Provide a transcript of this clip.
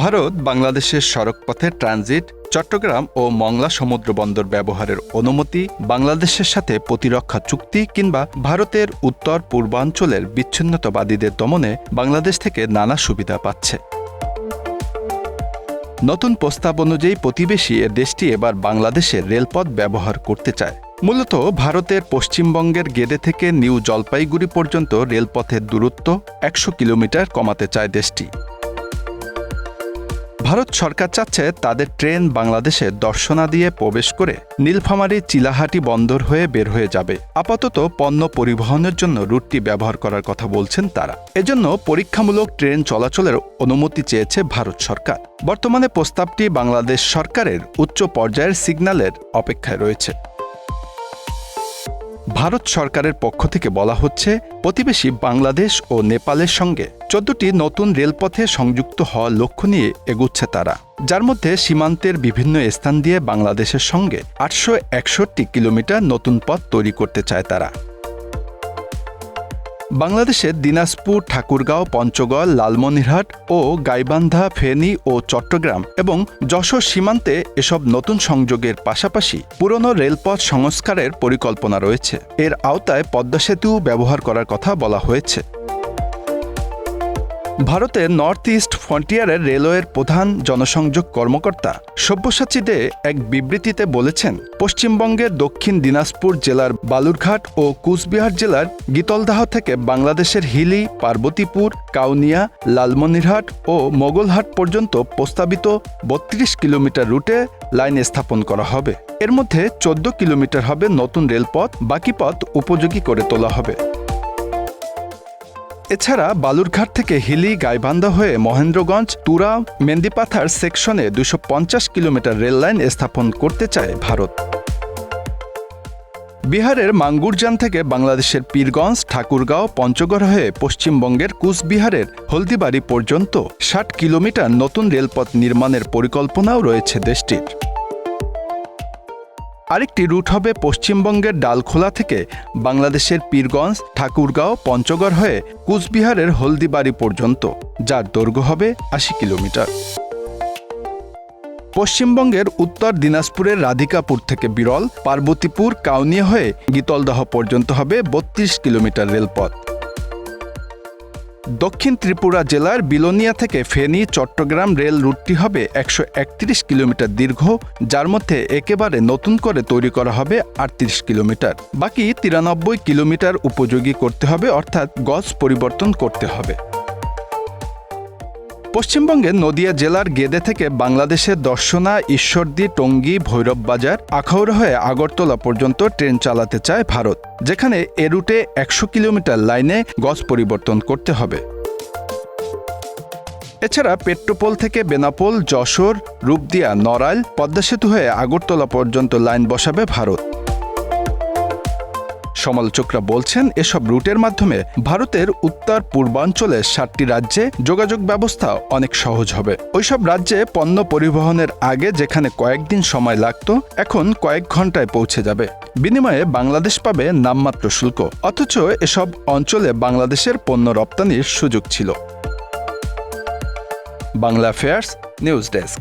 ভারত বাংলাদেশের সড়কপথে ট্রানজিট, চট্টগ্রাম ও মংলা সমুদ্র বন্দর ব্যবহারের অনুমতি, বাংলাদেশের সাথে প্রতিরক্ষা চুক্তি কিংবা ভারতের উত্তর পূর্বাঞ্চলের বিচ্ছিন্নতাবাদীদের দমনে বাংলাদেশ থেকে নানা সুবিধা পাচ্ছে। নতুন প্রস্তাব অনুযায়ী প্রতিবেশী এ দেশটি এবার বাংলাদেশের রেলপথ ব্যবহার করতে চায়। মূলত ভারতের পশ্চিমবঙ্গের গেদে থেকে নিউ জলপাইগুড়ি পর্যন্ত রেলপথের দূরত্ব ১০০ কিলোমিটার কমাতে চায় দেশটি। ভারত সরকার চাচ্ছে তাদের ট্রেন বাংলাদেশে দর্শনা দিয়ে প্রবেশ করে নীলফামারী চিলাহাটি বন্দর হয়ে বের হয়ে যাবে। আপাতত পণ্য পরিবহনের জন্য রুটটি ব্যবহার করার কথা বলছেন তারা। এজন্য পরীক্ষামূলক ট্রেন চলাচলের অনুমতি চেয়েছে ভারত সরকার। বর্তমানে প্রস্তাবটি বাংলাদেশ সরকারের উচ্চ পর্যায়ের সিগন্যালের অপেক্ষায় রয়েছে। ভারত সরকারের পক্ষ থেকে বলা হচ্ছে, প্রতিবেশী বাংলাদেশ ও নেপালের সঙ্গে ১৪টি নতুন রেলপথে সংযুক্ত হওয়ার লক্ষ্য নিয়ে এগুচ্ছে তারা, যার মধ্যে সীমান্তের বিভিন্ন স্থান দিয়ে বাংলাদেশের সঙ্গে ৮৬১ কিলোমিটার নতুন পথ তৈরি করতে চায় তারা। বাংলাদেশের দিনাজপুর, ঠাকুরগাঁও, পঞ্চগড়, লালমনিরহাট ও গাইবান্ধা, ফেনী ও চট্টগ্রাম এবং যশোর সীমান্তে এসব নতুন সংযোগের পাশাপাশি পুরনো রেলপথ সংস্কারের পরিকল্পনা রয়েছে। এর আওতায় পদ্মা সেতু ব্যবহার করার কথা বলা হয়েছে। ভারতের নর্থ ইস্ট ফ্রন্টিয়ারের রেলওয়ের প্রধান জনসংযোগ কর্মকর্তা সব্যসাচী দে এক বিবৃতিতে বলেছেন, পশ্চিমবঙ্গের দক্ষিণ দিনাজপুর জেলার বালুরঘাট ও কুচবিহার জেলার গীতলদাহ থেকে বাংলাদেশের হিলি, পার্বতীপুর, কাউনিয়া, লালমনিরহাট ও মোগলহাট পর্যন্ত প্রস্তাবিত ৩২ কিলোমিটার রুটে লাইন স্থাপন করা হবে। এর মধ্যে ১৪ কিলোমিটার হবে নতুন রেলপথ, বাকি পথ উপযোগী করে তোলা হবে। এছাড়া বালুরঘাট থেকে হিলি, গাইবান্ধা হয়ে মহেন্দ্রগঞ্জ, তুরা, মেন্দিপাথার সেকশনে ২৫০ কিলোমিটার রেললাইন স্থাপন করতে চায় ভারত। বিহারের মাঙ্গুরজান থেকে বাংলাদেশের পীরগঞ্জ, ঠাকুরগাঁও, পঞ্চগড় হয়ে পশ্চিমবঙ্গের কুচবিহারের হলদিবাড়ি পর্যন্ত ৬০ কিলোমিটার নতুন রেলপথ নির্মাণের পরিকল্পনাও রয়েছে দেশটির। আরেকটি রুট হবে পশ্চিমবঙ্গের ডালখোলা থেকে বাংলাদেশের পীরগঞ্জ, ঠাকুরগাঁও, পঞ্চগড় হয়ে কুচবিহারের হলদিবাড়ি পর্যন্ত, যার দৈর্ঘ্য হবে ৮০ কিলোমিটার। পশ্চিমবঙ্গের উত্তর দিনাজপুরের রাধিকাপুর থেকে বিরল, পার্বতীপুর, কাউনিয়া হয়ে গীতলদাহ পর্যন্ত হবে ৩২ কিলোমিটার রেলপথ। দক্ষিণ ত্রিপুরা জেলার বিলোনিয়া থেকে ফেনী, চট্টগ্রাম রেল রুটটি হবে ১৩১ কিলোমিটার দীর্ঘ, যার মধ্যে একেবারে নতুন করে তৈরি করা হবে ৩৮ কিলোমিটার। বাকি ৯৩ কিলোমিটার উপযোগী করতে হবে, অর্থাৎ গজ পরিবর্তন করতে হবে। পশ্চিমবঙ্গের নদিয়া জেলার গেদে থেকে বাংলাদেশের দর্শনা, ঈশ্বরদী, টঙ্গী, ভৈরববাজার, আখাউড়া হয়ে আগরতলা পর্যন্ত ট্রেন চালাতে চায় ভারত, যেখানে এ রুটে ১০০ কিলোমিটার লাইনে গজ পরিবর্তন করতে হবে। এছাড়া পেট্রোপোল থেকে বেনাপোল, যশোর, রূপদিয়া, নড়াইল, পদ্মা সেতু হয়ে আগরতলা পর্যন্ত লাইন বসাবে ভারত। সমালোচকরা বলছেন, এসব রুটের মাধ্যমে ভারতের উত্তর পূর্বাঞ্চলের ৭টি রাজ্যে যোগাযোগ ব্যবস্থা অনেক সহজ হবে। ওইসব রাজ্যে পণ্য পরিবহনের আগে যেখানে কয়েকদিন সময় লাগত, এখন কয়েক ঘন্টায় পৌঁছে যাবে। বিনিময়ে বাংলাদেশ পাবে নামমাত্র শুল্ক, অথচ এসব অঞ্চলে বাংলাদেশের পণ্য রপ্তানির সুযোগ ছিল। Bangla affairs news desk.